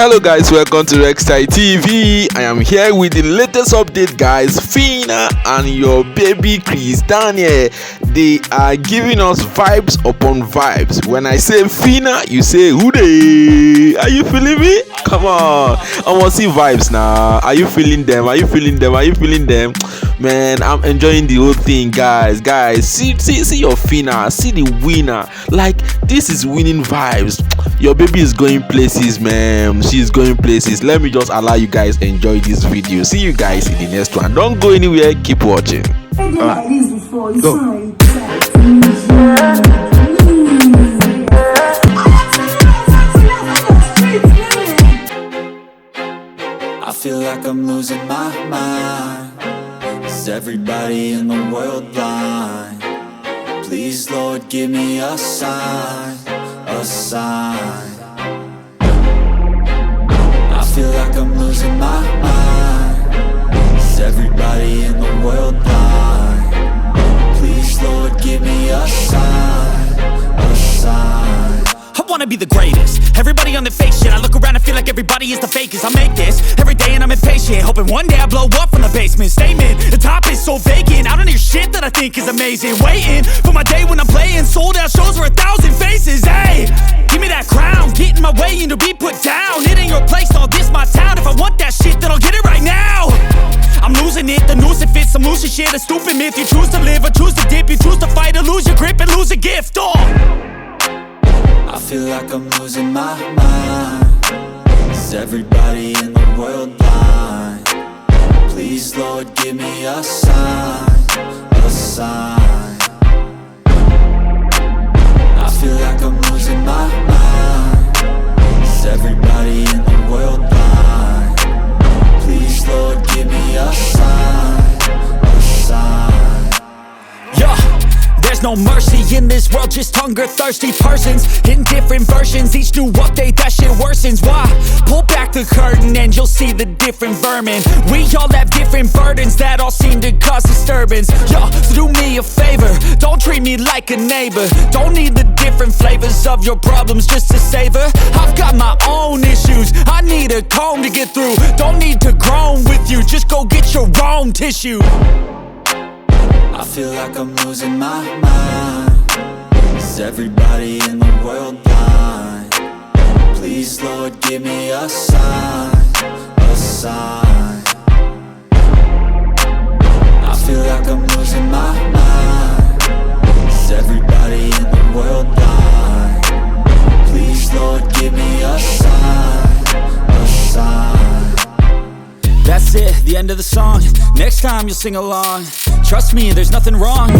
Hello guys, welcome to Rextai TV. I am here with the latest update guys, Phyna and your baby Kizz Daniel. They are giving us vibes upon vibes. When I say Phyna, you say who they? Are you feeling me? Come on, I want to see vibes now. Are you feeling them? Are you feeling them? Are you feeling them? Man, I'm enjoying the whole thing, guys. See your Phyna, see the winner. Like, this is winning vibes. Your baby is going places, man. She's going places. Let me just allow you guys enjoy this video. See you guys in the next one. Don't go anywhere. Keep watching. Go. I feel like I'm losing my mind. Is everybody in the world blind? Please, Lord, give me a sign, a sign. I feel like I'm losing my mind. Is everybody in the world blind? Please, Lord, give me a sign, a sign. I wanna be the greatest. Everybody on the fake shit. I look around and feel like everybody is the fakest. I make this every day and I'm impatient, hoping one day I blow up from the basement. Statement, the top is so vacant. I don't hear shit that I think is amazing. Waiting for my day when I'm playing sold out shows for 1,000 faces. Hey, give me that crown, get in my way and to be put down. It ain't your place, all this my town. If I want that shit, then I'll get it right now. I'm losing it, the noose it fits. I'm losing shit, a stupid myth. You choose to live or choose to dip. You choose to fight or lose your grip and lose a gift. I feel like I'm losing my mind. Is everybody in the world blind? Please, Lord, give me a sign, a sign. I feel like I'm losing my mind. Is everybody in the world blind? Please, Lord, give me a sign, a sign. Yeah. There's no mercy in this world, just hunger-thirsty persons in different versions. Each new update, that shit worsens. Why? Pull back the curtain and you'll see the different vermin. We all have different burdens that all seem to cause disturbance. Yo, so do me a favor, don't treat me like a neighbor. Don't need the different flavors of your problems just to savor. I've got my own issues, I need a comb to get through. Don't need to groan with you, just go get your own tissue. I feel like I'm losing my mind. Is everybody in the world blind? Please, Lord, give me a sign, a sign. I feel like I'm losing my mind. Is everybody in the world blind? Please, Lord, give me a sign, a sign. That's it, the end of the song. Next time you'll sing along. Trust me, there's nothing wrong.